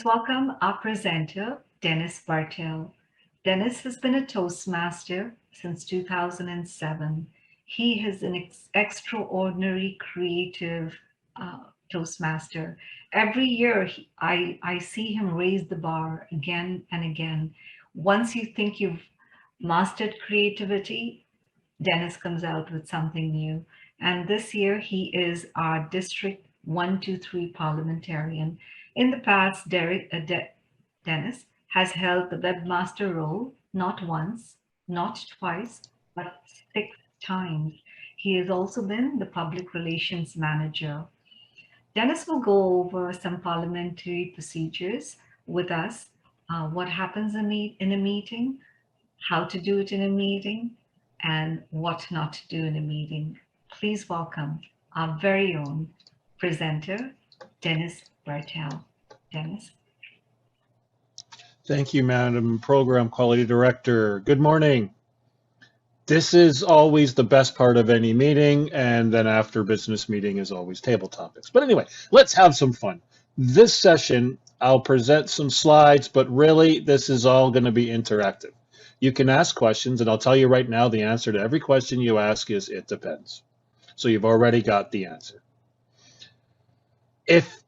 welcome our presenter, Dennis Bartel. Dennis has been a Toastmaster since 2007. He is an extraordinary creative Toastmaster. Every year, I see him raise the bar again and again. Once you think you've mastered creativity, Dennis comes out with something new. And this year, he is our District 123 parliamentarian. In the past, Dennis has held the webmaster role not once, not twice, but 6 times. He has also been the public relations manager. Dennis will go over some parliamentary procedures with us, what happens in a meeting, how to do it in a meeting, and what not to do in a meeting. Please welcome our very own presenter, Dennis Bartel. Dennis. Thank you, Madam Program Quality Director. Good morning. This is always the best part of any meeting, and then after business meeting is always table topics. But anyway, let's have some fun. This session, I'll present some slides, but really this is all going to be interactive. You can ask questions, and I'll tell you right now the answer to every question you ask is it depends. So you've already got the answer.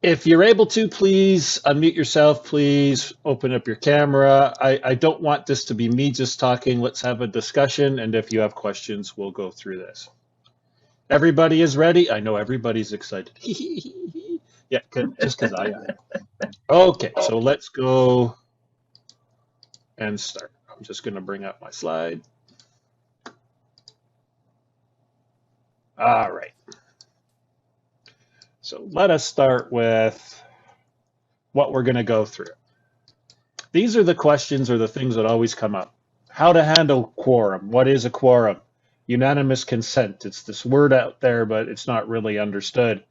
If you're able to, please unmute yourself, please open up your camera. I don't want this to be me just talking. Let's have a discussion, and if you have questions, we'll go through this. Everybody is ready? I know everybody's excited. Yeah, just because I am. Okay, so let's go and start. I'm just going to bring up my slide. All right. So let us start with what we're going to go through. These are the questions or the things that always come up. How to handle quorum. What is a quorum? Unanimous consent. It's this word out there, but it's not really understood.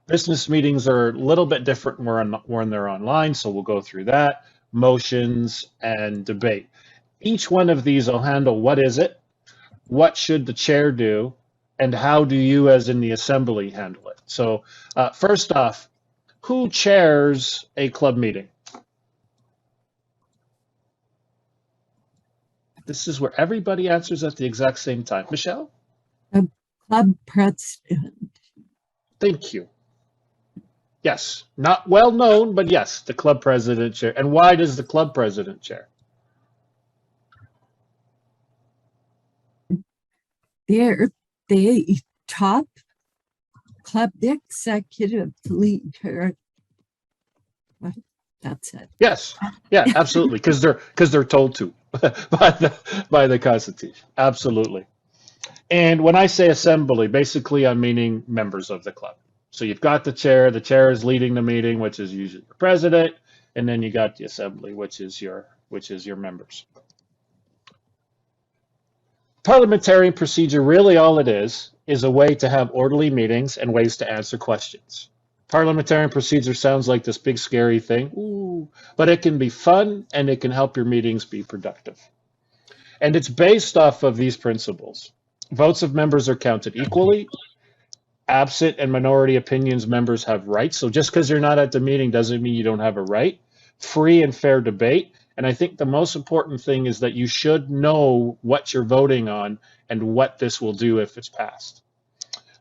Business meetings are a little bit different when they're online, so we'll go through that. Motions and debate. Each one of these will handle what is it, what should the chair do, and how do you as in the assembly handle it. So first off, who chairs a club meeting? This is where everybody answers at the exact same time. Michelle? The club president. Thank you. Yes, not well known, but yes, the club president chair. And why does the club president chair? They're the top club executive leader. Well, that's it. Yes, yeah, absolutely, because they're told to by the Constitution. Absolutely. And when I say assembly, basically I'm meaning members of the club. So you've got the chair is leading the meeting, which is usually the president, and then you got the assembly, which is your members. Parliamentarian procedure, really all it is a way to have orderly meetings and ways to answer questions. Parliamentarian procedure sounds like this big scary thing, but it can be fun and it can help your meetings be productive. And it's based off of these principles. Votes of members are counted equally. Absent and minority opinions, members have rights. So just because you're not at the meeting doesn't mean you don't have a right. Free and fair debate. And I think the most important thing is that you should know what you're voting on and what this will do if it's passed.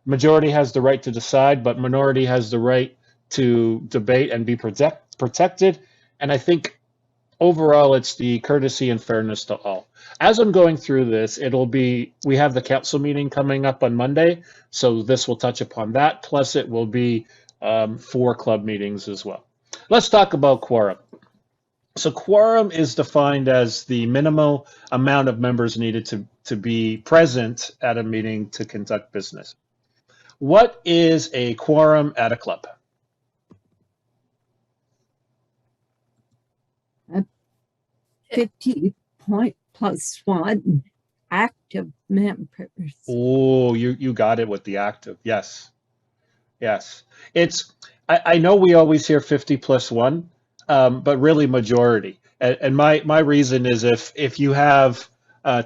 Majority has the right to decide, but minority has the right to debate and be protected. And I think overall, it's the courtesy and fairness to all. As I'm going through this, we have the council meeting coming up on Monday, so this will touch upon that. Plus, it will be 4 club meetings as well. Let's talk about quorum. So quorum is defined as the minimal amount of members needed to be present at a meeting to conduct business. What is a quorum at a club? 50 point plus 1 active members. Oh, you got it with the active. Yes. Yes. I know we always hear 50 plus 1. But really majority. And my reason is if you have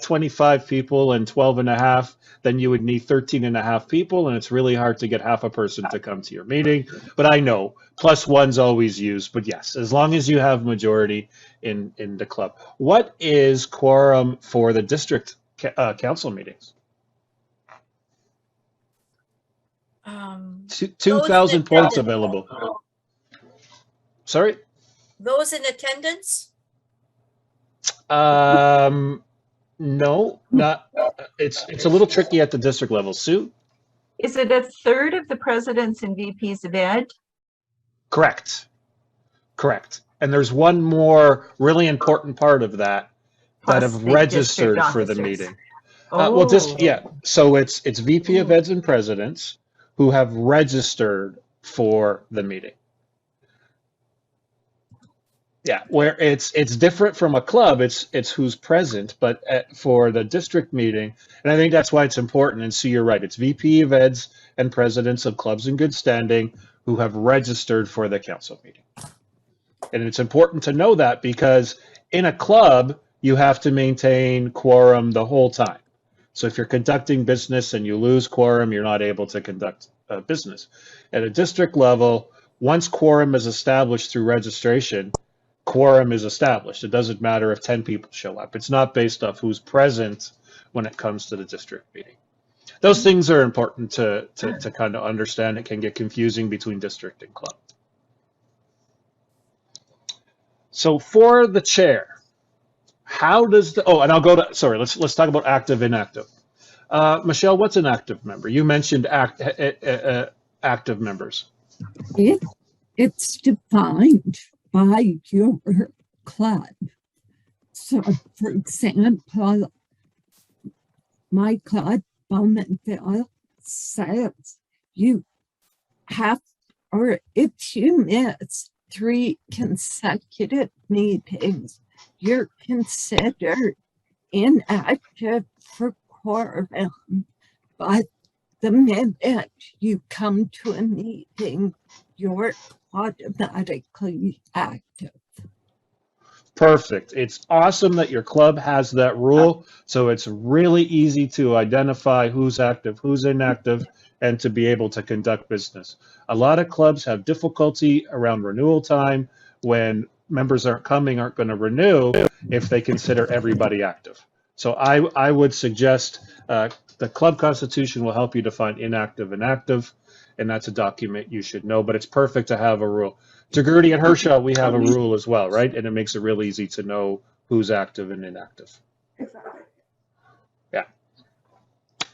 25 people and 12 and a half, then you would need 13 and a half people, and it's really hard to get half a person to come to your meeting. But I know +1's always used. But yes, as long as you have majority in the club. What is quorum for the district council meetings? Those in 2,000 points attendance. available. Sorry? Those in attendance? No, not. It's a little tricky at the district level. Sue? Is it a third of the presidents and VPs of ed? Correct. Correct. And there's one more really important part of that Plus have the registered district for the officers. meeting. Oh, Well, just yeah. So it's VP of Eds and presidents who have registered for the meeting. Yeah, where it's different from a club. It's who's present, but for the district meeting, and I think that's why it's important. And so you're right. It's VP of Eds and presidents of clubs in good standing who have registered for the council meeting. And it's important to know that because in a club, you have to maintain quorum the whole time. So if you're conducting business and you lose quorum, you're not able to conduct business. At a district level, once quorum is established through registration, quorum is established. It doesn't matter if 10 people show up. It's not based off who's present when it comes to the district meeting. Those things are important to kind of understand. It can get confusing between district and club. So for the chair, how does the, and I'll go to, sorry, let's talk about active, inactive. Michelle, what's an active member? You mentioned active members. It's defined by your club. So, for example, my club, Bowmanville, says you have, or if you miss 3 consecutive meetings, you're considered inactive for quorum. But the minute you come to a meeting, you're automatically active. Perfect. It's awesome that your club has that rule. So it's really easy to identify who's active, who's inactive, and to be able to conduct business. A lot of clubs have difficulty around renewal time when members aren't going to renew if they consider everybody active. So I would suggest the club constitution will help you define inactive and active, and that's a document you should know, but it's perfect to have a rule. Jagrudi and Hershaw, we have a rule as well, right? And it makes it real easy to know who's active and inactive. Exactly. Yeah.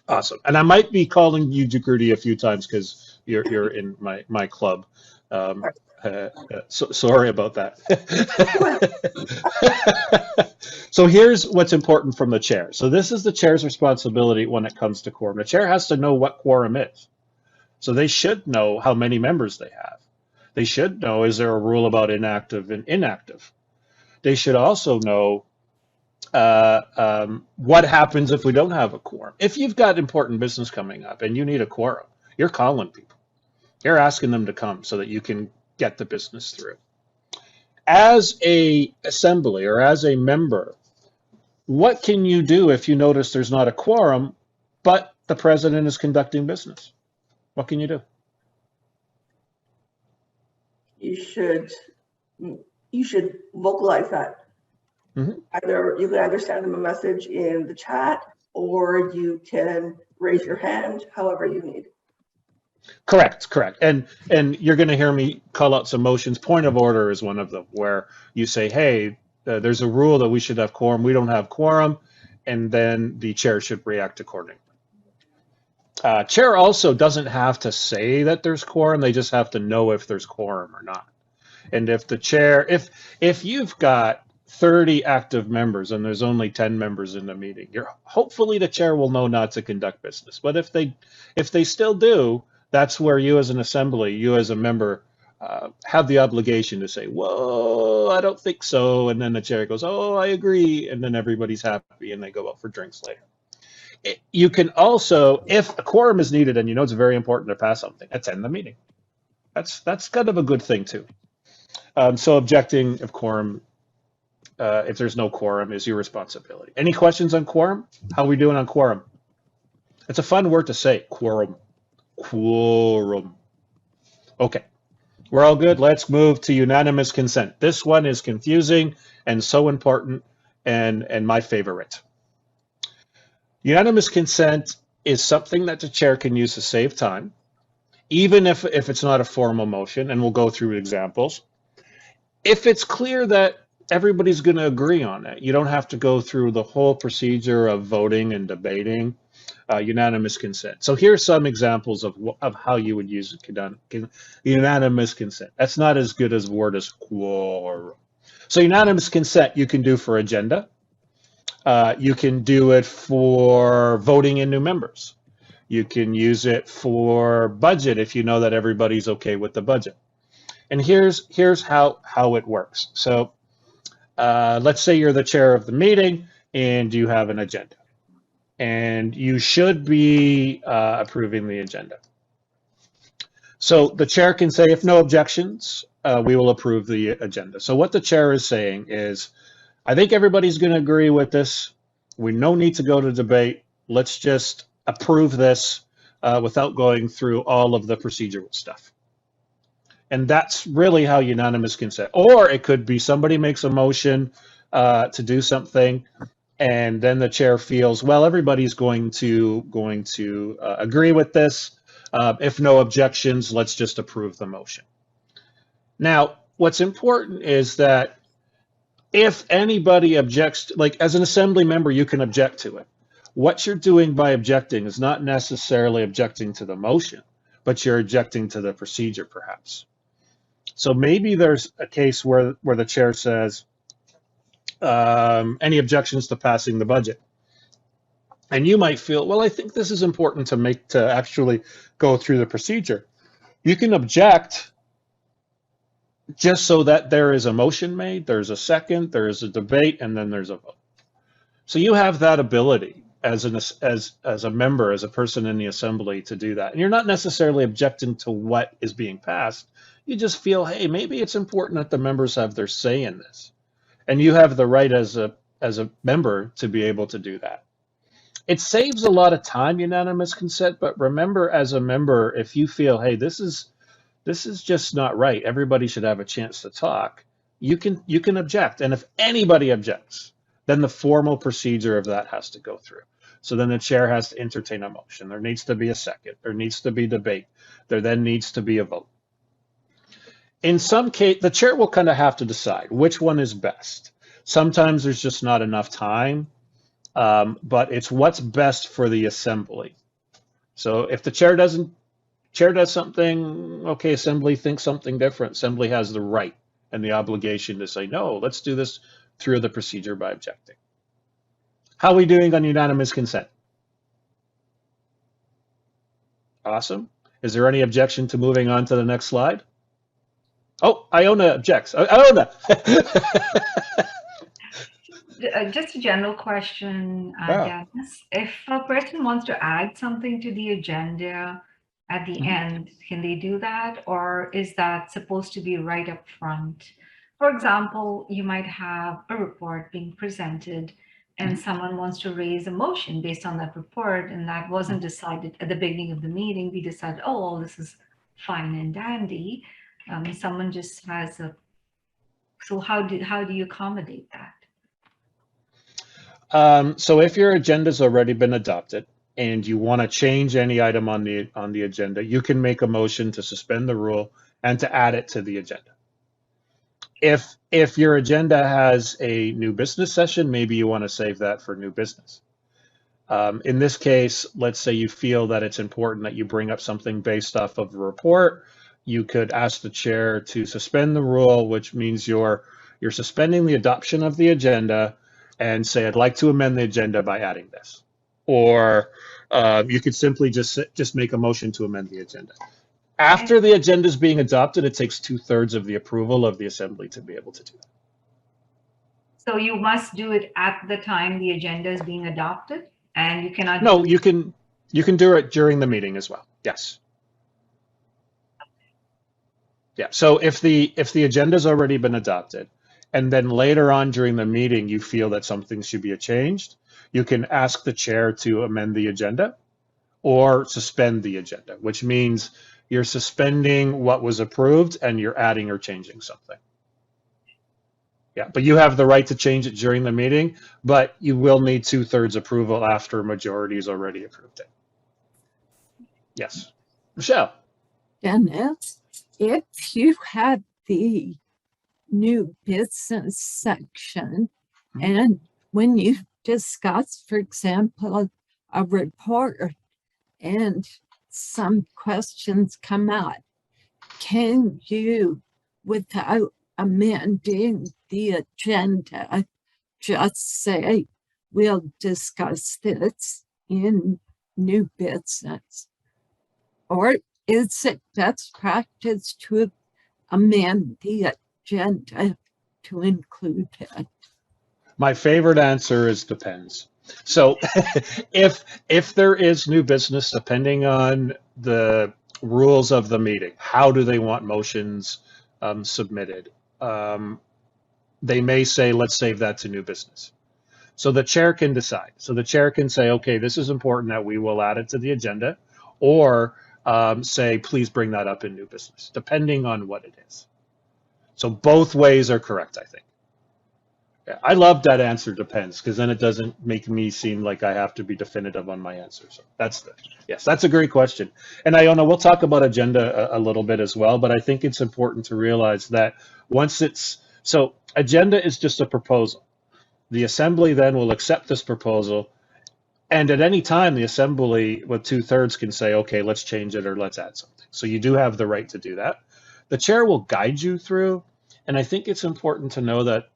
Awesome. And I might be calling you Jagrudi a few times because you're in my club. So sorry about that. So here's what's important from the chair. So this is the chair's responsibility when it comes to quorum. The chair has to know what quorum is. So they should know how many members they have. They should know, is there a rule about inactive and inactive? They should also know what happens if we don't have a quorum. If you've got important business coming up and you need a quorum, you're calling people. You're asking them to come so that you can get the business through. As a assembly or as a member, what can you do if you notice there's not a quorum, but the president is conducting business? What can you do? You should vocalize that. Mm-hmm. You can either send them a message in the chat or you can raise your hand, however you need. Correct. And you're going to hear me call out some motions. Point of order is one of them, where you say, hey, there's a rule that we should have quorum. We don't have quorum, and then the chair should react accordingly. Chair also doesn't have to say that there's quorum. They just have to know if there's quorum or not. And if the chair, if you've got 30 active members and there's only 10 members in the meeting, hopefully the chair will know not to conduct business. But if they still do, that's where you as an assembly, you as a member, have the obligation to say, whoa, I don't think so. And then the chair goes, oh, I agree. And then everybody's happy and they go out for drinks later. You can also, if a quorum is needed and you know it's very important to pass something, attend the meeting. That's kind of a good thing too. So objecting of quorum if there's no quorum, is your responsibility. Any questions on quorum? How are we doing on quorum? It's a fun word to say, quorum. Quorum. Okay, we're all good. Let's move to unanimous consent. This one is confusing and so important and my favorite. Unanimous consent is something that the chair can use to save time, even if it's not a formal motion, and we'll go through examples. If it's clear that everybody's going to agree on it, you don't have to go through the whole procedure of voting and debating. Unanimous consent. So here's some examples of how you would use unanimous consent. That's not as good as a word as quorum. So unanimous consent you can do for agenda. You can do it for voting in new members. You can use it for budget if you know that everybody's okay with the budget. And here's how it works. So let's say you're the chair of the meeting and you have an agenda. And you should be approving the agenda. So the chair can say, if no objections, we will approve the agenda. So what the chair is saying is, I think everybody's going to agree with this. We no need to go to debate. Let's just approve this without going through all of the procedural stuff. And that's really how unanimous consent. Or it could be somebody makes a motion to do something, and then the chair feels, well, everybody's going to agree with this. If no objections, let's just approve the motion. Now, what's important is that if anybody objects, like as an assembly member, you can object to it. What you're doing by objecting is not necessarily objecting to the motion, but you're objecting to the procedure, perhaps. So maybe there's a case where the chair says, any objections to passing the budget? And you might feel, well, I think this is important to actually go through the procedure. You can object just so that there is a motion made, there's a second, there is a debate, and then there's a vote. So you have that ability as a member, as a person in the assembly, to do that. And you're not necessarily objecting to what is being passed. You just feel, hey, maybe it's important that the members have their say in this. And you have the right as a member to be able to do that. It saves a lot of time, unanimous consent, but remember, as a member, if you feel, hey, this is just not right, everybody should have a chance to talk, you can object. And if anybody objects, then the formal procedure of that has to go through. So then the chair has to entertain a motion. There needs to be a second. There needs to be debate. There then needs to be a vote. In some case, the chair will kind of have to decide which one is best. Sometimes there's just not enough time, but it's what's best for the assembly. So if the chair does something, okay, assembly thinks something different. Assembly has the right and the obligation to say, no, let's do this through the procedure by objecting. How are we doing on unanimous consent? Awesome. Is there any objection to moving on to the next slide? Oh, Iona objects. Iona. Just a general question, Dennis. If a person wants to add something to the agenda at the end, can they do that? Or is that supposed to be right up front? For example, you might have a report being presented and someone wants to raise a motion based on that report, and that wasn't decided at the beginning of the meeting. We decided, oh, this is fine and dandy. Someone just has a, so how do you accommodate that? So if your agenda's already been adopted and you want to change any item on the agenda, you can make a motion to suspend the rule and to add it to the agenda. If your agenda has a new business session, maybe you want to save that for new business. In this case, let's say you feel that it's important that you bring up something based off of a report. You could ask the chair to suspend the rule, which means you're suspending the adoption of the agenda, and say, I'd like to amend the agenda by adding this. Or you could simply just make a motion to amend the agenda. After the agenda is being adopted, it takes 2/3 of the approval of the assembly to be able to do that. So you must do it at the time the agenda is being adopted, and you cannot. No, you can do it during the meeting as well. Yes. Yeah. So if the agenda's already been adopted and then later on during the meeting you feel that something should be changed, you can ask the chair to amend the agenda or suspend the agenda, which means you're suspending what was approved and you're adding or changing something. Yeah, but you have the right to change it during the meeting, but you will need 2/3 approval after a majority has already approved it. Yes. Michelle? Dennis, if you have the new business section, and when you discuss, for example, a report and some questions come out, can you, without amending the agenda, just say, we'll discuss this in new business? Or is it best practice to amend the agenda to include it? My favorite answer is depends. So if there is new business, depending on the rules of the meeting, how do they want motions submitted? They may say, let's save that to new business. So the chair can decide. So the chair can say, okay, this is important that we will add it to the agenda, or say, please bring that up in new business, depending on what it is. So both ways are correct, I think. Yeah, I love that answer depends, because then it doesn't make me seem like I have to be definitive on my answer. So yes, that's a great question. And Iona, we'll talk about agenda a little bit as well, but I think it's important to realize that so agenda is just a proposal. The assembly then will accept this proposal, and at any time the assembly with 2/3 can say, okay, let's change it or let's add something. So you do have the right to do that. The chair will guide you through, and I think it's important to know that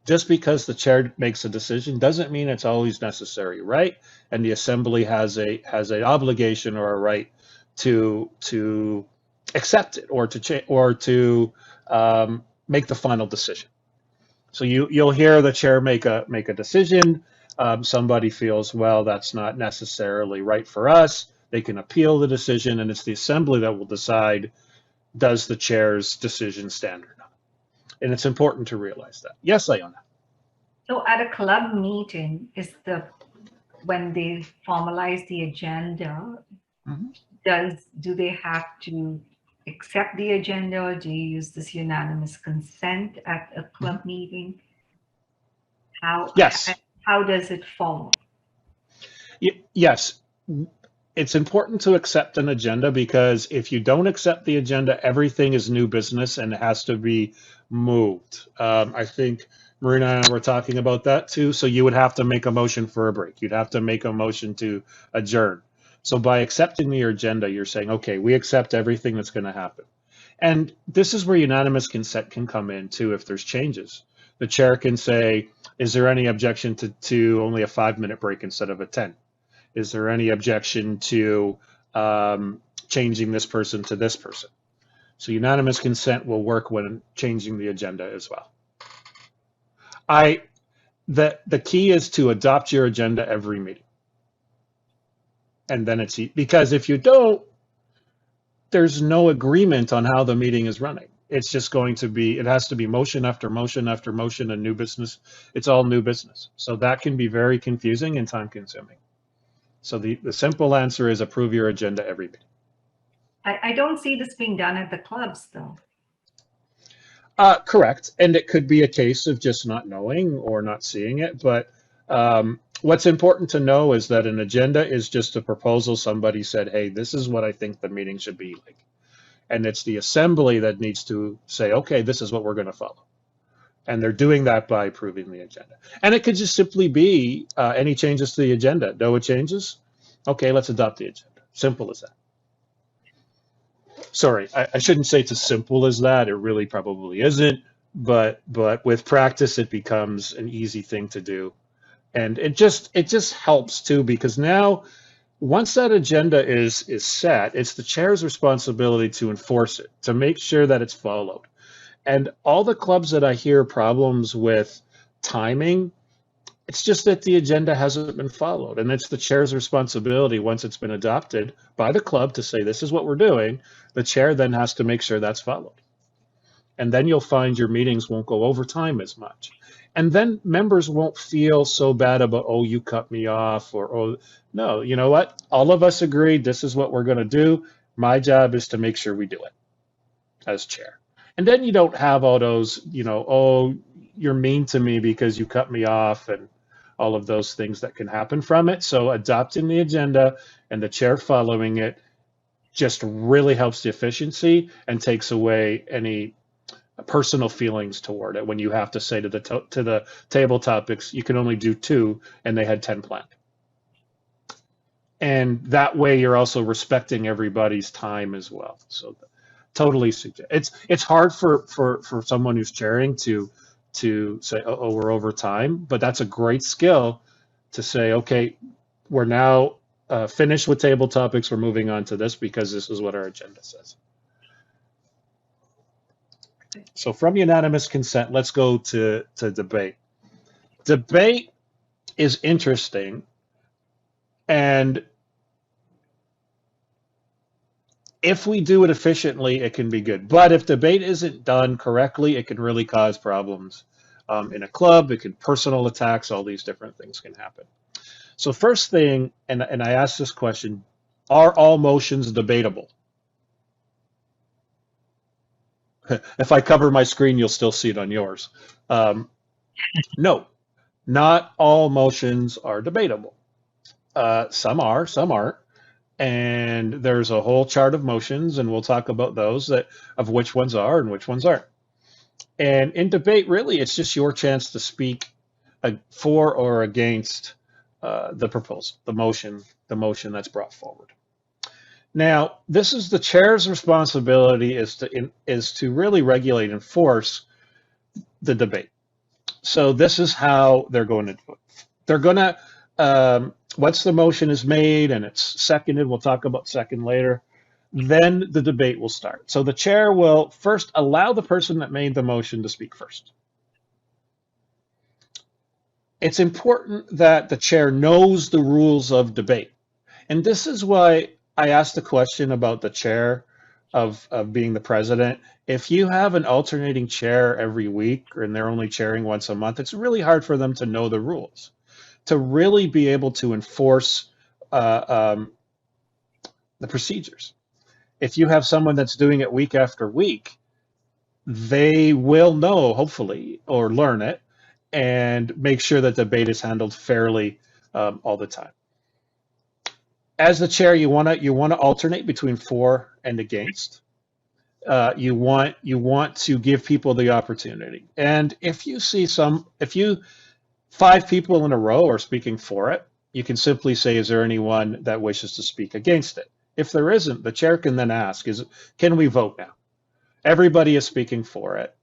just because the chair makes a decision doesn't mean it's always necessary, right? And the assembly has an obligation or a right to accept it or to make the final decision. So you'll hear the chair make a decision. Somebody feels, well, that's not necessarily right for us. They can appeal the decision, and it's the assembly that will decide, does the chair's decision stand or not? And it's important to realize that. Yes, Iona. So at a club meeting, when they formalize the agenda, do they have to accept the agenda, or do you use this unanimous consent at a club meeting? Yes. How does it fall? Yes. It's important to accept an agenda, because if you don't accept the agenda, everything is new business and it has to be moved. I think Marina and I were talking about that too. So you would have to make a motion for a break. You'd have to make a motion to adjourn. So by accepting your agenda, you're saying, okay, we accept everything that's going to happen. And this is where unanimous consent can come in too if there's changes. The chair can say, is there any objection to only a 5-minute break instead of a 10? Is there any objection to changing this person to this person? So unanimous consent will work when changing the agenda as well. The key is to adopt your agenda every meeting. And then it's because if you don't, there's no agreement on how the meeting is running. It's just going to be, it has to be motion after motion after motion and new business. It's all new business. So that can be very confusing and time consuming. So the simple answer is approve your agenda every meeting. I don't see this being done at the clubs though. Correct. And it could be a case of just not knowing or not seeing it. But what's important to know is that an agenda is just a proposal. Somebody said, hey, this is what I think the meeting should be like. And it's the assembly that needs to say, okay, this is what we're going to follow. And they're doing that by approving the agenda. And it could just simply be any changes to the agenda. No changes? Okay, let's adopt the agenda. Simple as that. Sorry, I shouldn't say it's as simple as that. It really probably isn't. But with practice, it becomes an easy thing to do. And it just helps too, because now once that agenda is set, it's the chair's responsibility to enforce it, to make sure that it's followed. And all the clubs that I hear problems with timing, it's just that the agenda hasn't been followed. And it's the chair's responsibility once it's been adopted by the club to say, this is what we're doing. The chair then has to make sure that's followed. And then you'll find your meetings won't go over time as much. And then members won't feel so bad about, oh, you cut me off, or, oh, no, you know what? All of us agreed this is what we're going to do. My job is to make sure we do it as chair. And then you don't have all those, you know, oh, you're mean to me because you cut me off, and all of those things that can happen from it. So adopting the agenda and the chair following it just really helps the efficiency and takes away any personal feelings toward it when you have to say to the table topics, you can only do 2 and they had 10 planned. And that way you're also respecting everybody's time as well. So totally suggest. It's hard for someone who's chairing to say, oh, we're over time, but that's a great skill to say, okay, we're now finished with table topics. We're moving on to this because this is what our agenda says. So from unanimous consent, let's go to debate. Debate is interesting, and if we do it efficiently, it can be good. But if debate isn't done correctly, it can really cause problems in a club. It can personal attacks. All these different things can happen. So first thing, and I asked this question, are all motions debatable? If I cover my screen, you'll still see it on yours. No, not all motions are debatable. Some are, some aren't. And there's a whole chart of motions, and we'll talk about those, of which ones are and which ones aren't. And in debate, really, it's just your chance to speak for or against the proposal, the motion that's brought forward. Now, this is the chair's responsibility is to really regulate and enforce the debate. So this is how they're going to do it. They're going to, once the motion is made and it's seconded, we'll talk about second later, then the debate will start. So the chair will first allow the person that made the motion to speak first. It's important that the chair knows the rules of debate. And this is why I asked the question about the chair of being the president. If you have an alternating chair every week and they're only chairing once a month, it's really hard for them to know the rules, to really be able to enforce the procedures. If you have someone that's doing it week after week, they will know, hopefully, or learn it, and make sure that debate is handled fairly all the time. As the chair, you want to alternate between for and against. You want to give people the opportunity. And if you see 5 people in a row are speaking for it, you can simply say, is there anyone that wishes to speak against it? If there isn't, the chair can then ask, can we vote now? Everybody is speaking for it.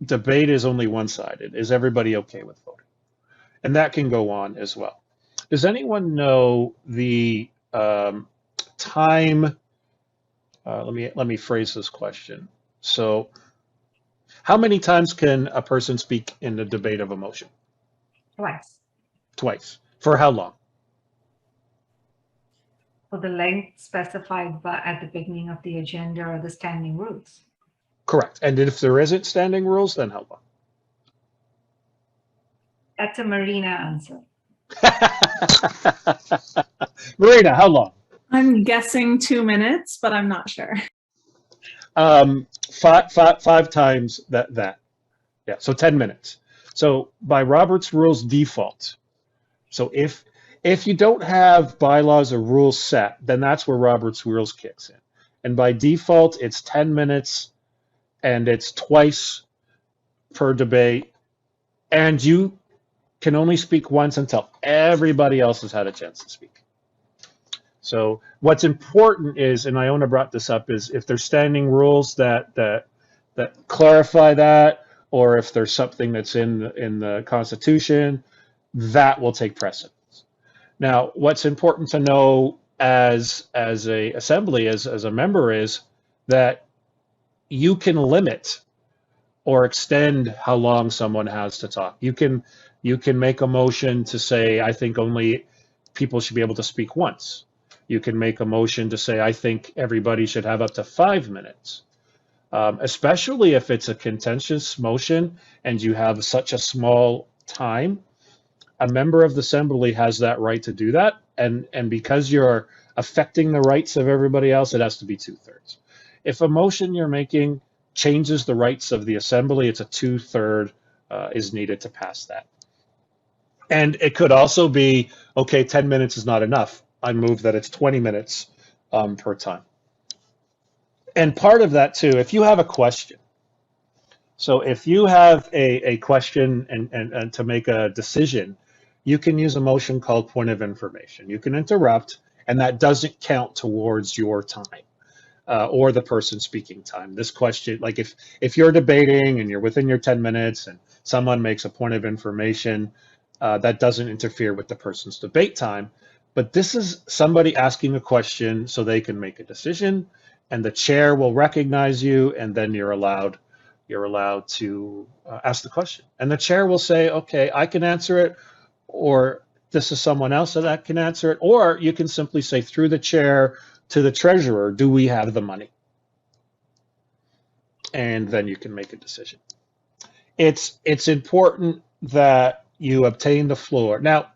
Debate is only one-sided. Is everybody okay with voting? And that can go on as well. Does anyone know the time? Let me phrase this question. So, how many times can a person speak in the debate of a motion? Twice. Twice. For how long? For the length specified at the beginning of the agenda or the standing rules. Correct. And if there isn't standing rules, then how long? That's a Marina answer. Marina, how long? I'm guessing 2 minutes, but I'm not sure. 5 times that. Yeah, so 10 minutes. So by Robert's rules default. So if you don't have bylaws or rules set, then that's where Robert's rules kicks in. And by default, it's 10 minutes, and it's twice per debate. And you can only speak once until everybody else has had a chance to speak. So what's important is, and Iona brought this up, is if there's standing rules that clarify that, or if there's something that's in the Constitution, that will take precedence. Now, what's important to know as a assembly, as a member, is that you can limit or extend how long someone has to talk. You can make a motion to say, I think only people should be able to speak once. You can make a motion to say, I think everybody should have up to 5 minutes. especially if it's a contentious motion and you have such a small time. A member of the assembly has that right to do that, and because you're affecting the rights of everybody else, it has to be 2/3. If a motion you're making changes the rights of the assembly, it's a 2/3 is needed to pass that. And it could also be, okay, 10 minutes is not enough. I move that it's 20 minutes per time. And part of that too, if you have a question, so if you have a question and to make a decision, you can use a motion called point of information. You can interrupt, and that doesn't count towards your time or the person speaking time. This question, like if you're debating and you're within your 10 minutes and someone makes a point of information, that doesn't interfere with the person's debate time. But this is somebody asking a question so they can make a decision, and the chair will recognize you, and then you're allowed to ask the question. And the chair will say, okay, I can answer it, or this is someone else that can answer it, or you can simply say through the chair to the treasurer, do we have the money? And then you can make a decision. It's important that you obtain the floor. Now,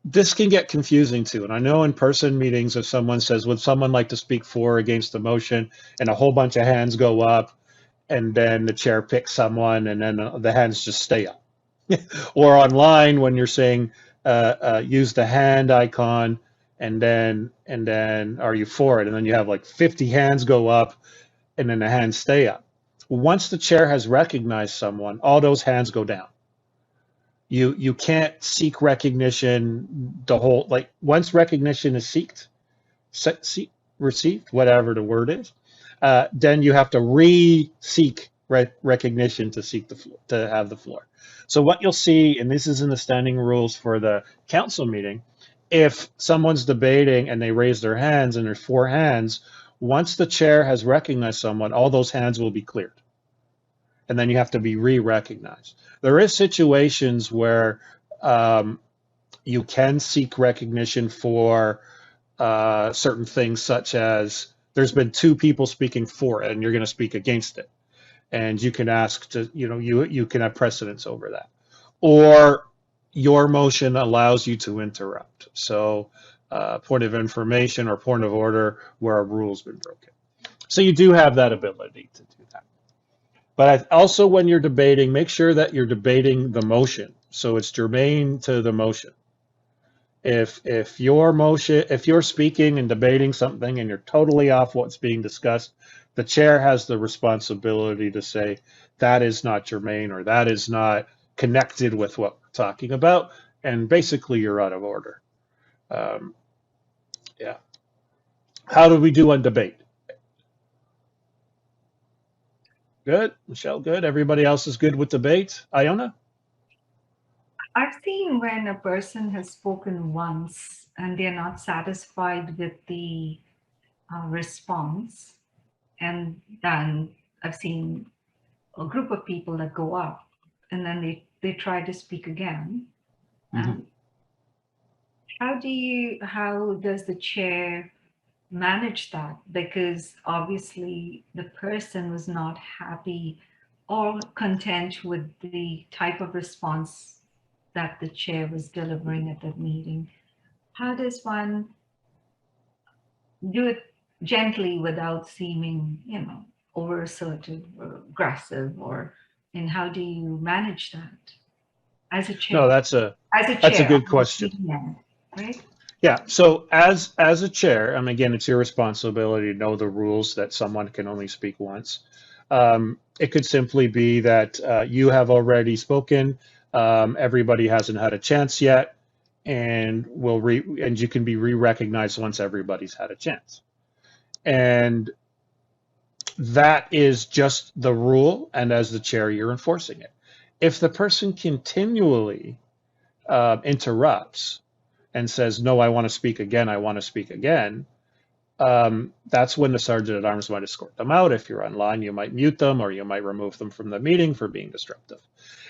this can get confusing too. And I know in person meetings, if someone says, would someone like to speak for or against the motion, and a whole bunch of hands go up, and then the chair picks someone, and then the hands just stay up. Or online, when you're saying, use the hand icon, and then are you for it? And then you have like 50 hands go up, and then the hands stay up. Once the chair has recognized someone, all those hands go down. You can't seek recognition the whole, like once recognition is received, whatever the word is, then you have to re-seek recognition to seek the floor, to have the floor. So what you'll see, and this is in the standing rules for the council meeting, if someone's debating and they raise their hands and there's 4 hands, once the chair has recognized someone, all those hands will be cleared. And then you have to be re-recognized. There is situations where you can seek recognition for certain things, such as there's been 2 people speaking for it and you're going to speak against it. And you can ask to, you can have precedence over that. Or your motion allows you to interrupt. So point of information or point of order where a rule's been broken. So you do have that ability to do that. But also when you're debating, make sure that you're debating the motion. So it's germane to the motion. If you're speaking and debating something and you're totally off what's being discussed, the chair has the responsibility to say that is not germane or that is not connected with what we're talking about, and basically you're out of order. Yeah. How do we do on debate? Good, Michelle, good. Everybody else is good with debate. Iona? I've seen when a person has spoken once and they're not satisfied with the response, and then I've seen a group of people that go up and then they try to speak again. Mm-hmm. How does the chair manage that? Because obviously the person was not happy or content with the type of response that the chair was delivering at that meeting. How does one do it gently without seeming, over assertive or aggressive, and how do you manage that as a chair? No, that's a good question. Right? Yeah. So as a chair, again, it's your responsibility to know the rules that someone can only speak once. It could simply be that you have already spoken. Everybody hasn't had a chance yet, and you can be re-recognized once everybody's had a chance. And that is just the rule, and as the chair, you're enforcing it. If the person continually interrupts and says, no, I want to speak again, I want to speak again, that's when the sergeant at arms might escort them out. If you're online, you might mute them or you might remove them from the meeting for being disruptive.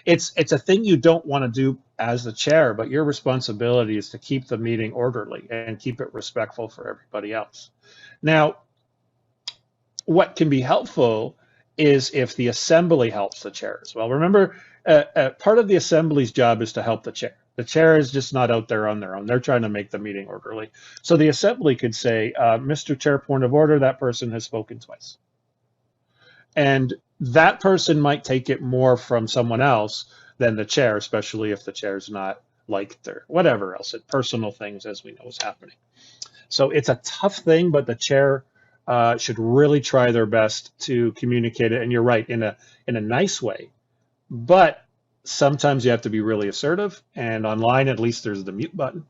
It's a thing you don't want to do as the chair, but your responsibility is to keep the meeting orderly and keep it respectful for everybody else. Now, what can be helpful is if the assembly helps the chair as well. Remember, part of the assembly's job is to help the chair. The chair is just not out there on their own. They're trying to make the meeting orderly. So the assembly could say, Mr. Chair, point of order, that person has spoken twice. And that person might take it more from someone else than the chair, especially if the chair's not liked or whatever else, personal things, as we know, is happening. So it's a tough thing, but the chair should really try their best to communicate it. And you're right, in a nice way. But sometimes you have to be really assertive. And online, at least, there's the mute button.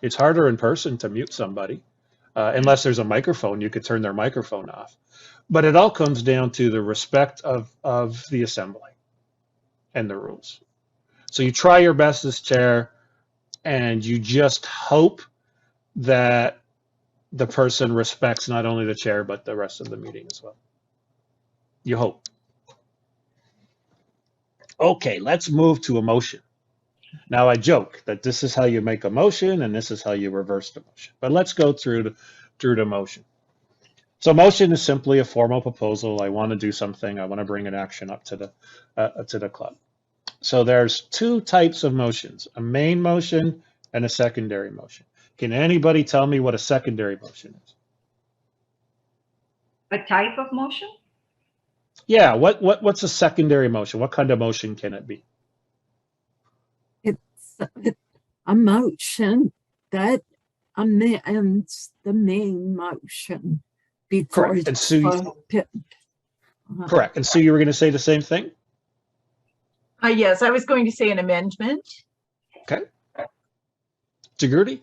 It's harder in person to mute somebody. Unless there's a microphone, you could turn their microphone off. But it all comes down to the respect of the assembly and the rules. So you try your best as chair, and you just hope that the person respects not only the chair, but the rest of the meeting as well. You hope. Okay, let's move to a motion. Now, I joke that this is how you make a motion and this is how you reverse the motion. But let's go through the motion. So motion is simply a formal proposal. I want to do something. I want to bring an action up to the club. So there's two types of motions, a main motion and a secondary motion. Can anybody tell me what a secondary motion is? A type of motion? Yeah, what's a secondary motion? What kind of motion can it be? It's a motion that amends the main motion before Correct. And it's Sue, voted. correct. And Sue, you were going to say the same thing? Yes, I was going to say an amendment. Okay. Jagurti?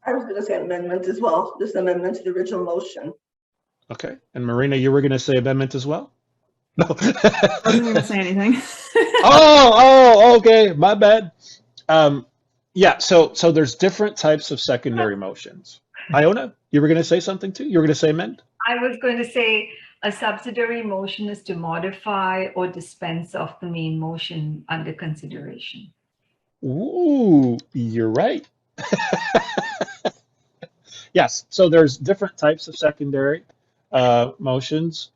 I was going to say amendment as well, just amendment to the original motion. Okay. And Marina, you were going to say amendment as well? No. I wasn't going to say anything. Okay. My bad. Yeah, so there's different types of secondary motions. Iona, you were going to say something too? You were going to say amend? I was going to say a subsidiary motion is to modify or dispense of the main motion under consideration. Ooh, you're right. Yes, so there's different types of secondary motions.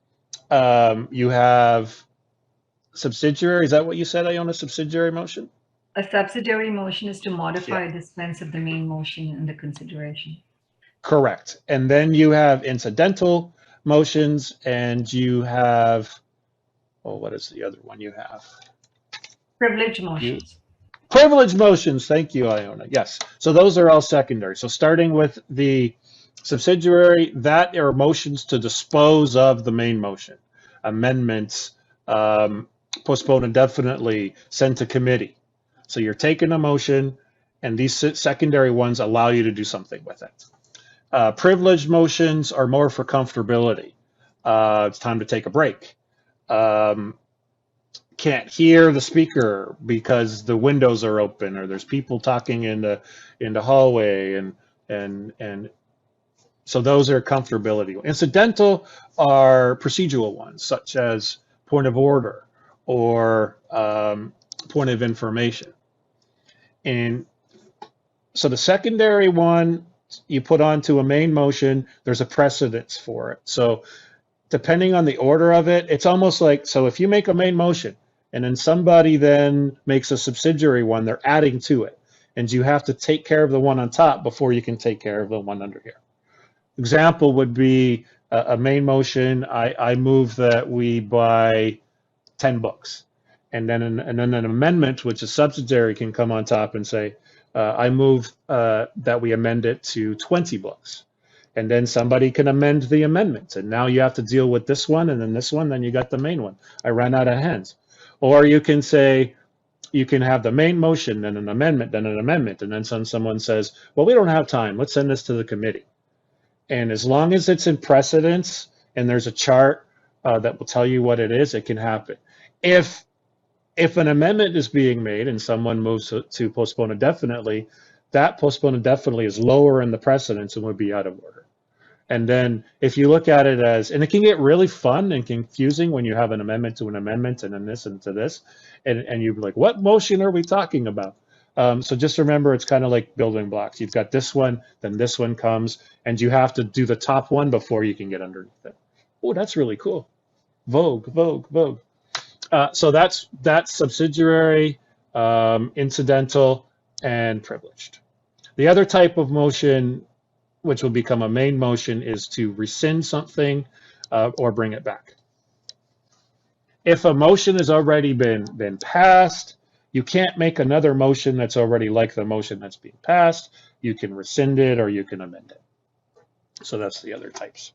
You have subsidiary, is that what you said, Iona, subsidiary motion? A subsidiary motion is to modify or dispense of the main motion under consideration. Correct. And then you have incidental motions, and you have, what is the other one you have? Privilege motions. Privilege motions. Thank you, Iona. Yes. So those are all secondary. So starting with the subsidiary, that are motions to dispose of the main motion. Amendments, postpone indefinitely, send to committee. So you're taking a motion, and these secondary ones allow you to do something with it. Privileged motions are more for comfortability. It's time to take a break. Can't hear the speaker because the windows are open, or there's people talking in the hallway, and so those are comfortability. Incidental are procedural ones, such as point of order or point of information. And so the secondary one you put onto a main motion, there's a precedence for it. So depending on the order of it, it's almost like, so if you make a main motion and then somebody then makes a subsidiary one, they're adding to it. And you have to take care of the one on top before you can take care of the one under here. Example would be a main motion. I move that we buy 10 books. And then an amendment, which is subsidiary, can come on top and say, I move that we amend it to 20 books. And then somebody can amend the amendment. And now you have to deal with this one and then this one, then you got the main one. I ran out of hands. Or you can say, you can have the main motion, then an amendment, and then someone says, well, we don't have time. Let's send this to the committee. And as long as it's in precedence and there's a chart that will tell you what it is, it can happen. If an amendment is being made and someone moves to postpone indefinitely, that postpone indefinitely is lower in the precedence and would be out of order. And then if you look at it as, and it can get really fun and confusing when you have an amendment to an amendment and then this and to this, and you're like, what motion are we talking about? So just remember, it's kind of like building blocks. You've got this one, then this one comes, and you have to do the top one before you can get underneath it. Oh, that's really cool. Vogue, vogue, vogue. So that's subsidiary, incidental, and privileged. The other type of motion, which will become a main motion, is to rescind something or bring it back. If a motion has already been passed, you can't make another motion that's already like the motion that's being passed. You can rescind it or you can amend it. So that's the other types.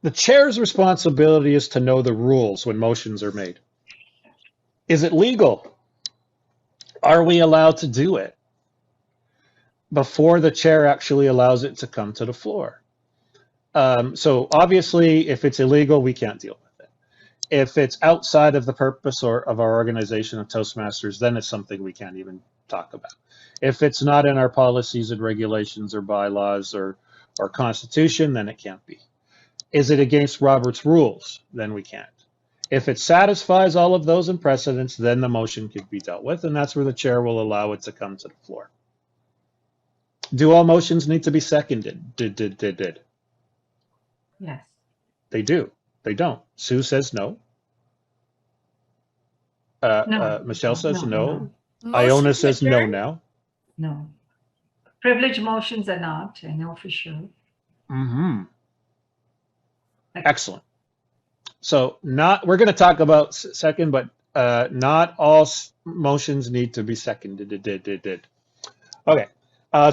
The chair's responsibility is to know the rules when motions are made. Is it legal? Are we allowed to do it before the chair actually allows it to come to the floor? So obviously, if it's illegal, we can't deal with it. If it's outside of the purpose of our organization of Toastmasters, then it's something we can't even talk about. If it's not in our policies and regulations or bylaws or constitution, then it can't be. Is it against Robert's rules? Then we can't. If it satisfies all of those and precedents, then the motion could be dealt with, and that's where the chair will allow it to come to the floor. Do all motions need to be seconded? Did. Yes. They do. They don't. Sue says no. No. Michelle says no. Motion Iona to says no adjourn? now. No. Privilege motions are not, I know for sure. Mm-hmm. Excellent. So we're going to talk about second, but not all motions need to be seconded. Did. Okay.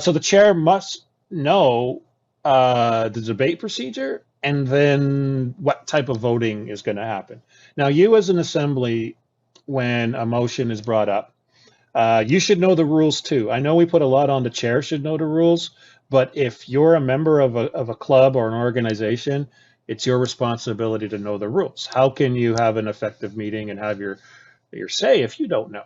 So the chair must know the debate procedure and then what type of voting is going to happen. Now, you as an assembly, when a motion is brought up, you should know the rules too. I know we put a lot on the chair should know the rules, but if you're a member of a club or an organization, it's your responsibility to know the rules. How can you have an effective meeting and have your say if you don't know?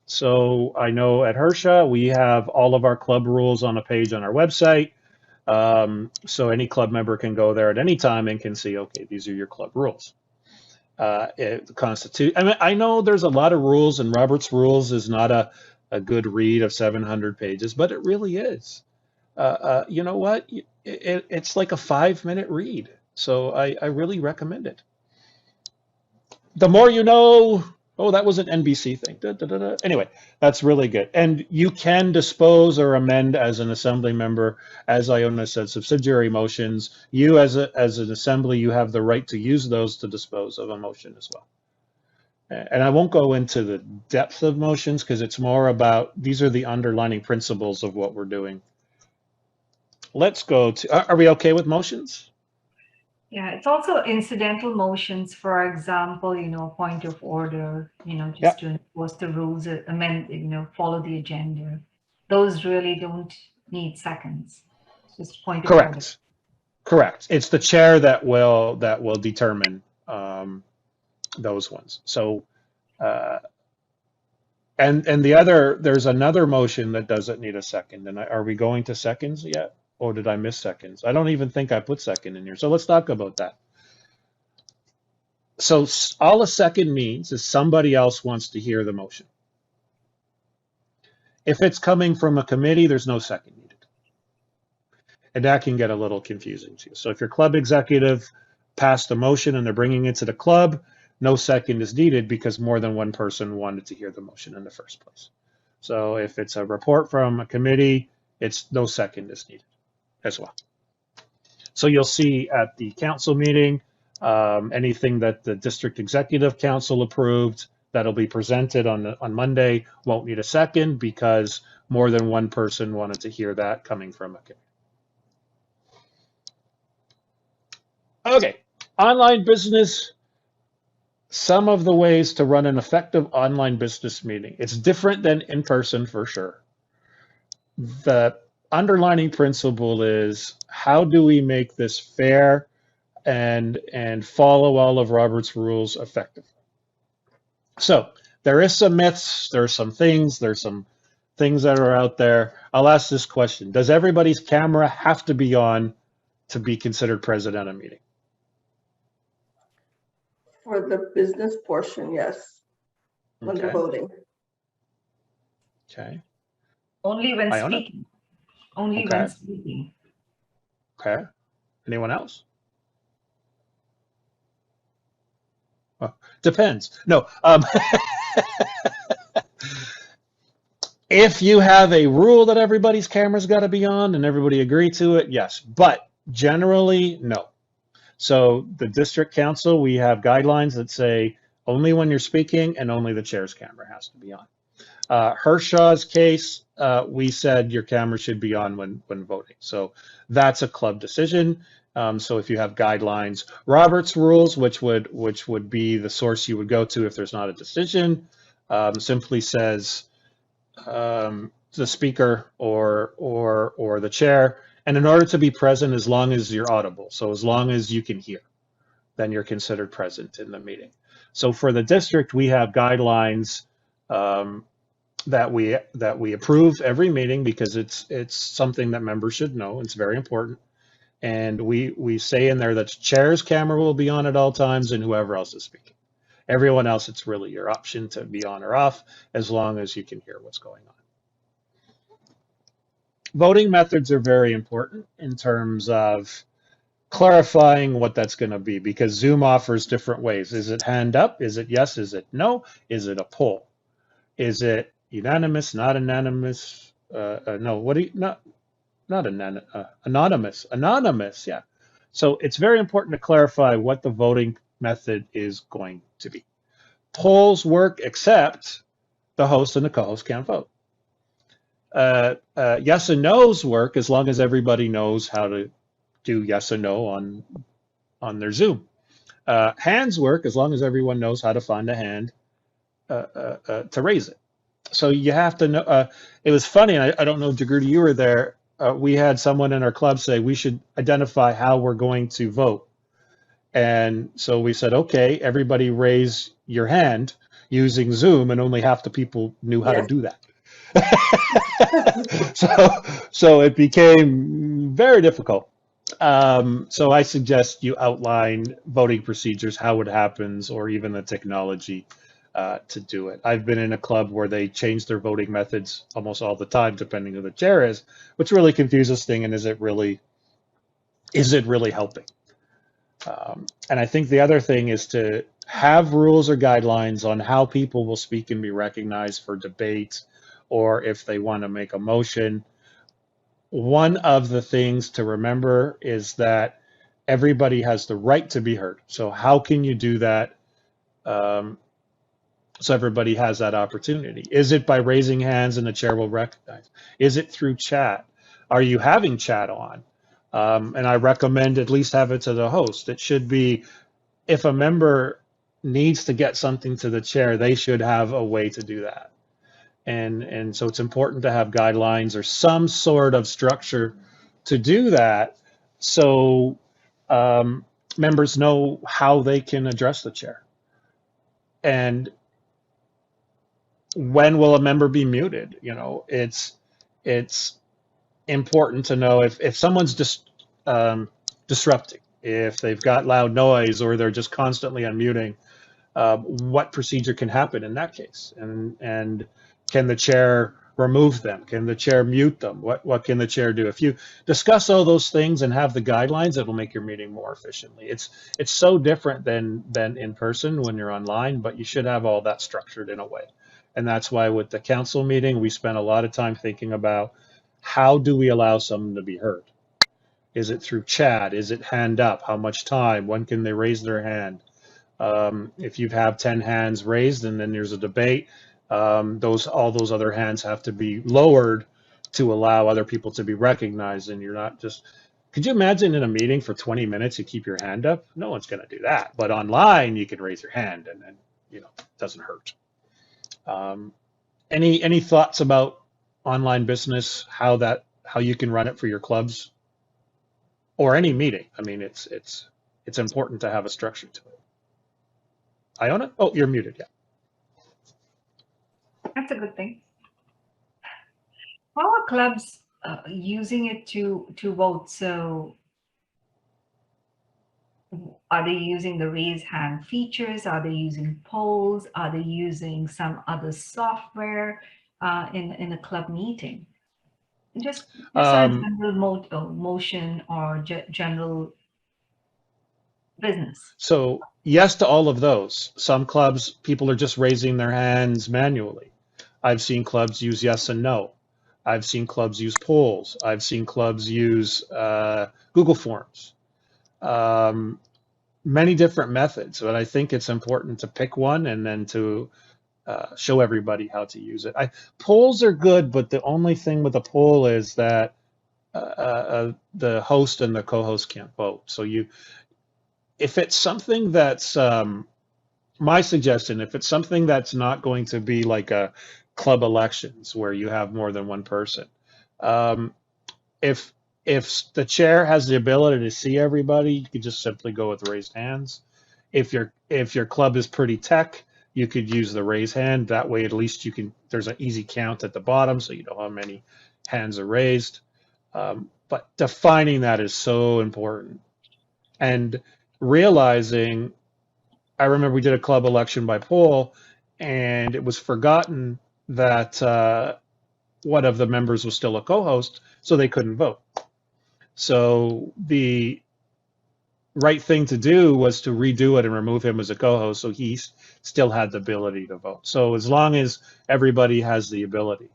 So I know at Hersha, we have all of our club rules on a page on our website. So any club member can go there at any time and can see, okay, these are your club rules. I know there's a lot of rules, and Robert's rules is not a good read of 700 pages, but it really is. You know what? It's like a 5-minute read. So I really recommend it. The more you know. Oh, that was an NBC thing. Anyway, that's really good. And you can dispose or amend as an assembly member, as Iona said, subsidiary motions. You as an assembly, you have the right to use those to dispose of a motion as well. And I won't go into the depth of motions because it's more about, these are the underlining principles of what we're doing. Let's go to, are we okay with motions? Yeah, it's also incidental motions, for example, point of order, just Yep. to enforce the rules, amend, follow the agenda. Those really don't need seconds. It's just point of order. Correct. It's the chair that will determine those ones. So, and there's another motion that doesn't need a second. And are we going to seconds yet? Or did I miss seconds? I don't even think I put second in here. So let's talk about that. So all a second means is somebody else wants to hear the motion. If it's coming from a committee, there's no second needed. And that can get a little confusing too. So if your club executive passed a motion and they're bringing it to the club, no second is needed because more than one person wanted to hear the motion in the first place. So if it's a report from a committee, it's no second is needed as well. So you'll see at the council meeting, anything that the district executive council approved that'll be presented on Monday won't need a second because more than one person wanted to hear that coming from a committee. Okay, online business. Some of the ways to run an effective online business meeting. It's different than in person for sure. The underlining principle is how do we make this fair and follow all of Robert's rules effectively. So there is some myths, there's some things that are out there. I'll ask this question. Does everybody's camera have to be on to be considered present at a meeting? For the business portion, yes, when they're voting. Okay. Only when Iona? speaking. Only Okay. when speaking. Okay. Anyone else? Depends. No. If you have a rule that everybody's camera's got to be on and everybody agree to it, yes. But generally, no. So the district council, we have guidelines that say only when you're speaking and only the chair's camera has to be on. Hershaw's case, we said your camera should be on when voting. So that's a club decision. So if you have guidelines, Robert's rules, which would be the source you would go to if there's not a decision, simply says the speaker or the chair, and in order to be present, as long as you're audible, so as long as you can hear, then you're considered present in the meeting. So for the district, we have guidelines that we approve every meeting because it's something that members should know. It's very important. And we say in there that the chair's camera will be on at all times and whoever else is speaking. Everyone else, it's really your option to be on or off as long as you can hear what's going on. Voting methods are very important in terms of clarifying what that's going to be because Zoom offers different ways. Is it hand up? Is it yes? Is it no? Is it a poll? Is it unanimous? Not unanimous? No. What do you not anonymous? Anonymous. Yeah. So it's very important to clarify what the voting method is going to be. Polls work except the host and the co-host can't vote. Yes and no's work as long as everybody knows how to do yes and no on their Zoom. Hands work as long as everyone knows how to find a hand to raise it. So you have to know. It was funny. I don't know, Jagruti, you were there. We had someone in our club say we should identify how we're going to vote. And so we said, okay, everybody raise your hand using Zoom, and only half the people knew how to do that. So it became very difficult. So I suggest you outline voting procedures, how it happens, or even the technology to do it. I've been in a club where they change their voting methods almost all the time, depending who the chair is, which really confuses things. And is it really helping? And I think the other thing is to have rules or guidelines on how people will speak and be recognized for debate, or if they want to make a motion. One of the things to remember is that everybody has the right to be heard. So how can you do that so everybody has that opportunity? Is it by raising hands and the chair will recognize? Is it through chat? Are you having chat on? And I recommend at least have it to the host. It should be, if a member needs to get something to the chair, they should have a way to do that. And so it's important to have guidelines or some sort of structure to do that, so members know how they can address the chair. And when will a member be muted? You know, it's important to know if someone's just disrupting, if they've got loud noise or they're just constantly unmuting, what procedure can happen in that case, and can the chair remove them? Can the chair mute them? What can the chair do? If you discuss all those things and have the guidelines, it'll make your meeting more efficiently. It's so different than in person when you're online, but you should have all that structured in a way. And that's why with the council meeting, we spent a lot of time thinking about how do we allow someone to be heard? Is it through chat? Is it hand up? How much time? When can they raise their hand? If you have 10 hands raised and then there's a debate, all those other hands have to be lowered to allow other people to be recognized. And you're not just, could you imagine in a meeting for 20 minutes you keep your hand up? No one's going to do that. But online you can raise your hand and then, you know, it doesn't hurt. Any thoughts about online business, how you can run it for your clubs or any meeting? I mean, it's important to have a structure to it. Iona? Oh, you're muted. Yeah. That's a good thing. How are clubs using it to vote? So are they using the raise hand features? Are they using polls? Are they using some other software in a club meeting? Just a general motion or general Business. So yes to all of those. Some clubs, people are just raising their hands manually. I've seen clubs use yes and no. I've seen clubs use polls. I've seen clubs use Google Forms. Many different methods, but I think it's important to pick one and then to show everybody how to use it. Polls are good, but the only thing with a poll is that the host and the co-host can't vote. So if it's something that's my suggestion, if it's something that's not going to be like a club elections where you have more than one person, if the chair has the ability to see everybody, you could just simply go with raised hands. If your club is pretty tech, you could use the raise hand. That way, at least you can. There's an easy count at the bottom, so you know how many hands are raised. But defining that is so important, and realizing. I remember we did a club election by poll, and it was forgotten that one of the members was still a co-host, so they couldn't vote. So the right thing to do was to redo it and remove him as a co-host, so he still had the ability to vote. So as long as everybody has the ability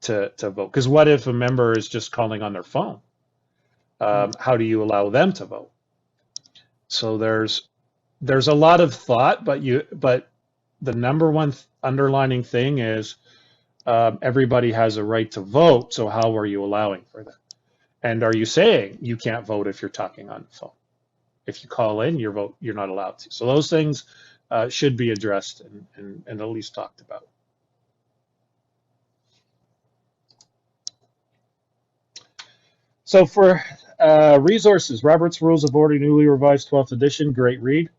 to vote, because what if a member is just calling on their phone? How do you allow them to vote? So there's a lot of thought, but the number one underlining thing is everybody has a right to vote. So how are you allowing for that? And are you saying you can't vote if you're talking on the phone? If you call in, you're not allowed to. So those things should be addressed and at least talked about. So for resources, Robert's Rules of Order, newly revised 12th edition, great read.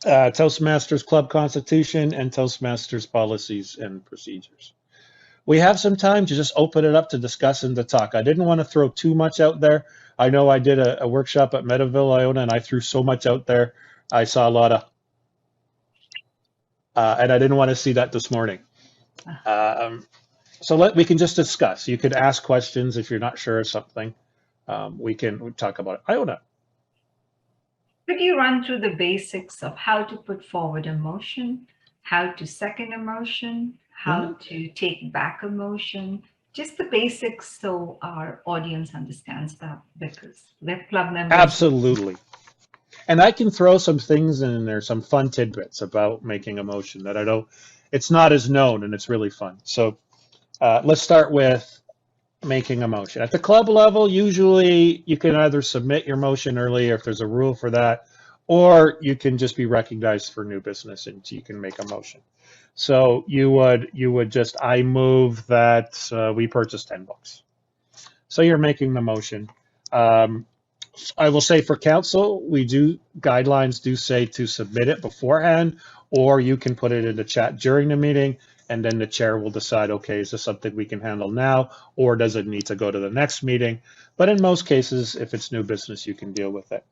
Toastmasters Club Constitution and Toastmasters Policies and Procedures. We have some time to just open it up to discuss and to talk. I didn't want to throw too much out there. I know I did a workshop at Meadowville, Iona, and I threw so much out there. I saw a lot of, and I didn't want to see that this morning. So we can just discuss. You could ask questions if you're not sure of something. We can talk about it. Iona. Could you run through the basics of how to put forward a motion, how to second a motion, how to take back a motion, just the basics so our audience understands that, because they're club members. Absolutely. And I can throw some things in there, some fun tidbits about making a motion that it's not as known and it's really fun. So let's start with making a motion. At the club level, usually you can either submit your motion early if there's a rule for that, or you can just be recognized for new business and you can make a motion. So you would just, I move that we purchase 10 books. So you're making the motion. I will say for council, guidelines do say to submit it beforehand, or you can put it in the chat during the meeting, and then the chair will decide, okay, is this something we can handle now, or does it need to go to the next meeting? But in most cases, if it's new business, you can deal with it.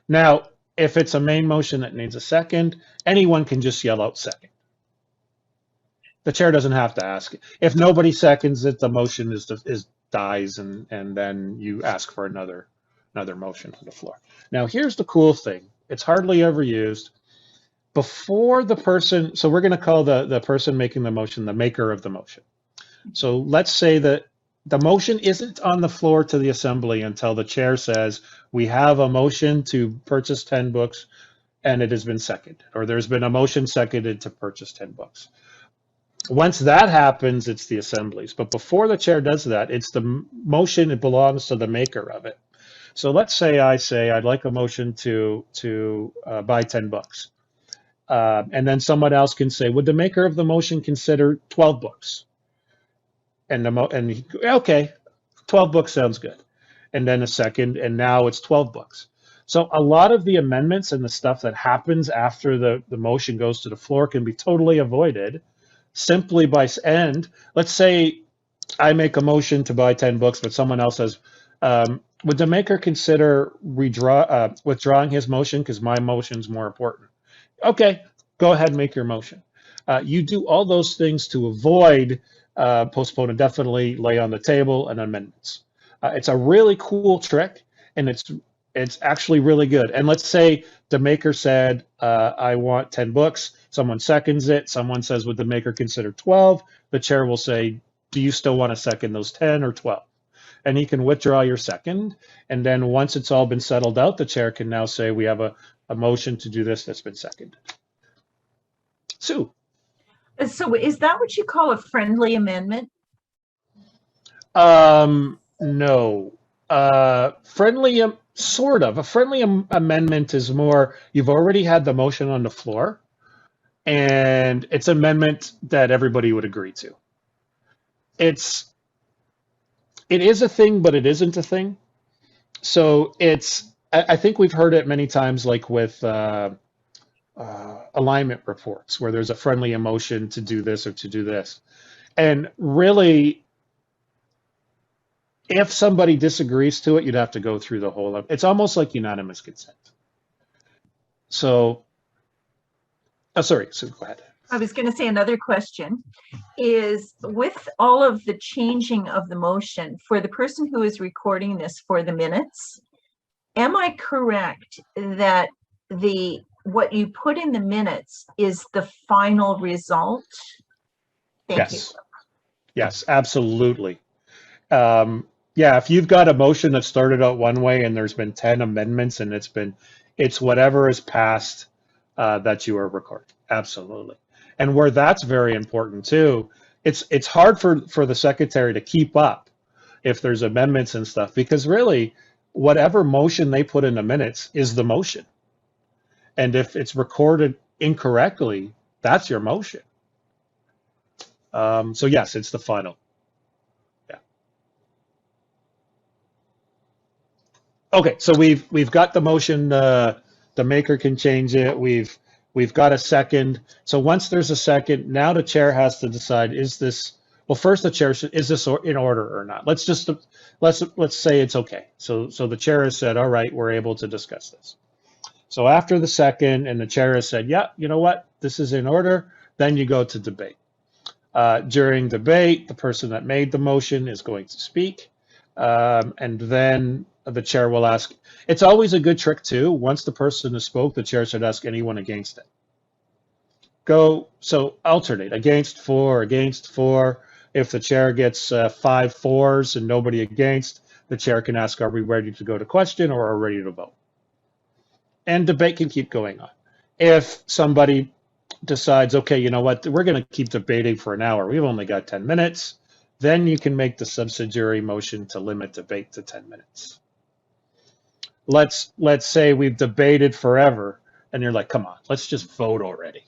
Now, if it's a main motion that needs a second, anyone can just yell out second. The chair doesn't have to ask it. If nobody seconds it, the motion dies, and then you ask for another motion on the floor. Now, here's the cool thing. It's hardly ever used. Before the person, so we're going to call the person making the motion the maker of the motion. So let's say that the motion isn't on the floor to the assembly until the chair says, we have a motion to purchase 10 books and it has been seconded, or there's been a motion seconded to purchase 10 books. Once that happens, it's the assemblies. But before the chair does that, it's the motion, it belongs to the maker of it. So let's say I say, I'd like a motion to buy 10 books. And then someone else can say, would the maker of the motion consider 12 books? And okay, 12 books sounds good. And then a second, and now it's 12 books. So a lot of the amendments and the stuff that happens after the motion goes to the floor can be totally avoided simply by, and let's say I make a motion to buy 10 books, but someone else says, would the maker consider withdrawing his motion because my motion's more important? Okay, go ahead and make your motion. You do all those things to avoid postpone indefinitely, lay on the table, and amendments. It's a really cool trick, and it's It's actually really good. And let's say the maker said, I want 10 books. Someone seconds it. Someone says, would the maker consider 12? The chair will say, do you still want to second those 10 or 12? And he can withdraw your second. And then once it's all been settled out, the chair can now say, we have a motion to do this that's been seconded. Sue. So is that what you call a friendly amendment? No. Friendly, sort of. A friendly amendment is more, you've already had the motion on the floor, and it's an amendment that everybody would agree to. It is a thing, but it isn't a thing. So I think we've heard it many times, like with alignment reports, where there's a friendly motion to do this or to do this. And really, if somebody disagrees to it, you'd have to go through the whole, it's almost like unanimous consent. So, sorry, so go ahead. I was going to say another question is, with all of the changing of the motion, for the person who is recording this for the minutes, am I correct that what you put in the minutes is the final result? Thank you. Yes, absolutely. Yeah, if you've got a motion that started out one way and there's been 10 amendments and it's whatever is passed that you are recording. Absolutely. And where that's very important too, it's hard for the secretary to keep up if there's amendments and stuff, because really whatever motion they put in the minutes is the motion. And if it's recorded incorrectly, that's your motion. So yes, it's the final. Yeah. Okay, so we've got the motion. The maker can change it. We've got a second. So once there's a second, now the chair has to decide: is this? Well, first the chair is this in order or not? Let's say it's okay. So the chair has said, all right, we're able to discuss this. So after the second, and the chair has said, yeah, you know what, this is in order. Then you go to debate. During debate, the person that made the motion is going to speak, and then the chair will ask. It's always a good trick too. Once the person has spoke, the chair should ask anyone against it. So alternate, against, for, against, for. If the chair gets 5 fours and nobody against, the chair can ask, are we ready to go to question or are we ready to vote? And debate can keep going on. If somebody decides, okay, you know what, we're going to keep debating for an hour, we've only got 10 minutes, then you can make the subsidiary motion to limit debate to 10 minutes. Let's say we've debated forever and you're like, come on, let's just vote already.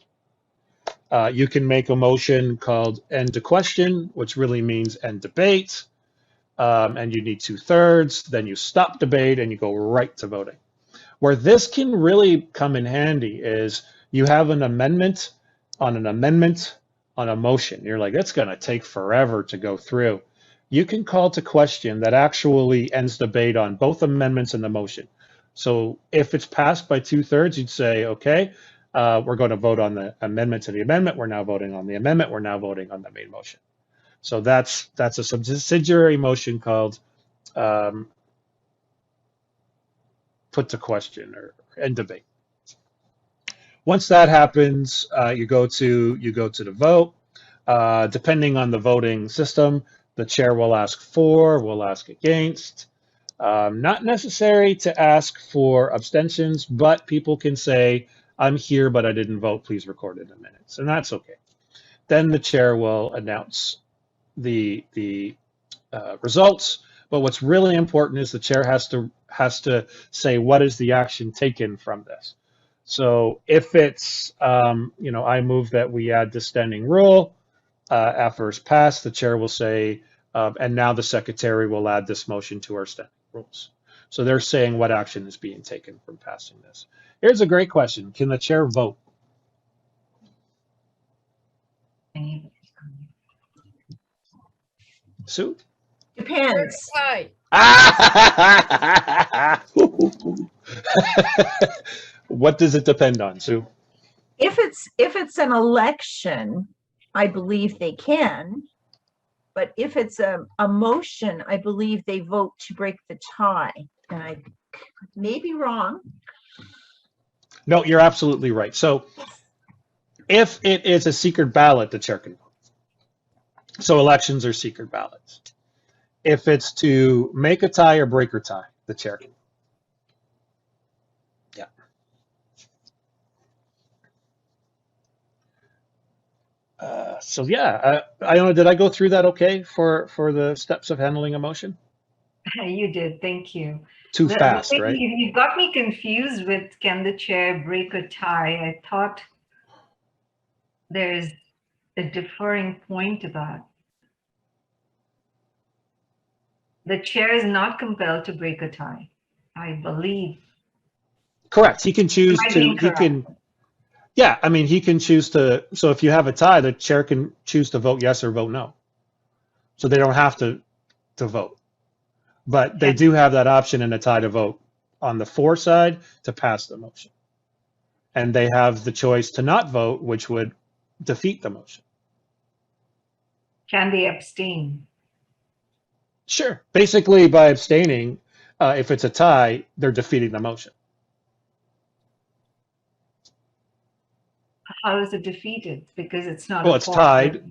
You can make a motion called end to question, which really means end debate, and you need 2/3, then you stop debate and you go right to voting. Where this can really come in handy is you have an amendment on a motion. You're like, it's going to take forever to go through. You can call to question that actually ends debate on both amendments and the motion. So if it's passed by 2/3, you'd say, okay, we're going to vote on the amendment to the amendment. We're now voting on the amendment. We're now voting on the main motion. So that's a subsidiary motion called put to question or end debate. Once that happens, you go to the vote. Depending on the voting system, the chair will ask for, will ask against. Not necessary to ask for abstentions, but people can say, I'm here, but I didn't vote. Please record it in minutes, and that's okay. Then the chair will announce the results. But what's really important is the chair has to say what is the action taken from this. So if it's I move that we add the standing rule after it's passed, the chair will say, and now the secretary will add this motion to our standing rules. So they're saying what action is being taken from passing this. Here's a great question: can the chair vote? Sue? Depends. Hi. What does it depend on, Sue? If it's an election, I believe they can. But if it's a motion, I believe they vote to break the tie. And I may be wrong. No, you're absolutely right. So if it is a secret ballot, the chair can vote. So elections are secret ballots. If it's to make a tie or break a tie, the chair can vote. So yeah, I don't know, did I go through that okay for the steps of handling a motion? You did, thank you. Too The fast, thing, right? you got me confused with can the chair break a tie? I thought there's a differing point to that. The chair is not compelled to break a tie, I believe. Correct. He can choose Am I to, being he correct? can, yeah, I mean, he can choose to, so if you have a tie, the chair can choose to vote yes or vote no. So they don't have to vote. But they do have that option in a tie to vote on the for side to pass the motion. And they have the choice to not vote, which would defeat the motion. Can they abstain? Sure. Basically, by abstaining, if it's a tie, they're defeating the motion. How is it defeated? Because it's not Well, a it's for- tied.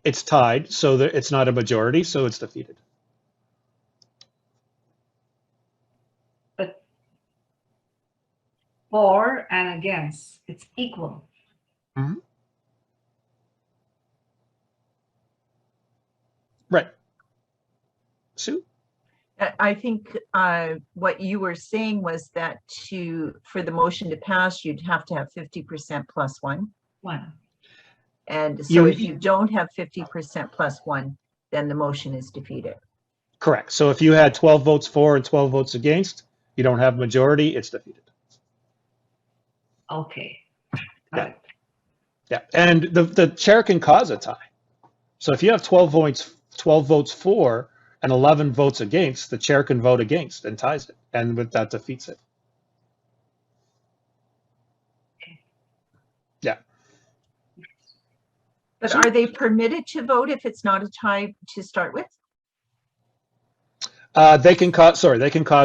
It's tied, so that it's not a majority, so it's defeated. But for and against, it's equal. Mhm. Right. Sue? I think what you were saying was that for the motion to pass, you'd have to have 50% plus one. One. And so You- if you don't have 50% plus one, then the motion is defeated. Correct. So if you had 12 votes for and 12 votes against, you don't have majority, it's defeated. Okay. Yeah. Got it. Yeah. And the chair can cause a tie. So if you have 12 votes for and 11 votes against, the chair can vote against and ties it. And with that defeats it. Yeah. But are they permitted to vote if it's not a tie to start with? They can cause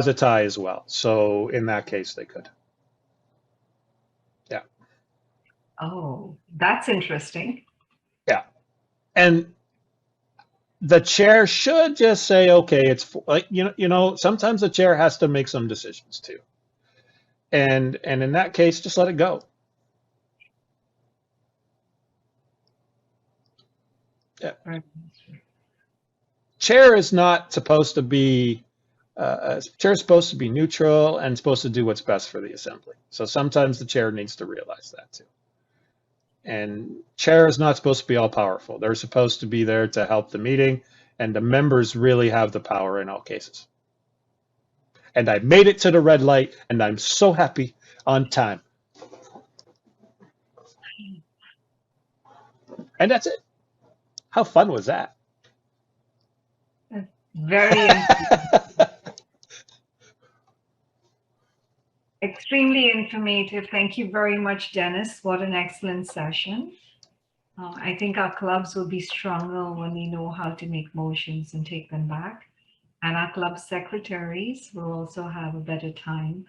a tie as well. So in that case, they could. Yeah. Oh, that's interesting. Yeah. And the chair should just say, okay, it's like, sometimes the chair has to make some decisions too. And in that case, just let it go. Yeah. Right. Chair is not supposed to be, chair is supposed to be neutral and supposed to do what's best for the assembly. So sometimes the chair needs to realize that too. And chair is not supposed to be all powerful. They're supposed to be there to help the meeting, and the members really have the power in all cases. And I made it to the red light, and I'm so happy on time. And that's it. How fun was that? Very extremely informative. Thank you very much, Dennis. What an excellent session. I think our clubs will be stronger when we know how to make motions and take them back. And our club secretaries will also have a better time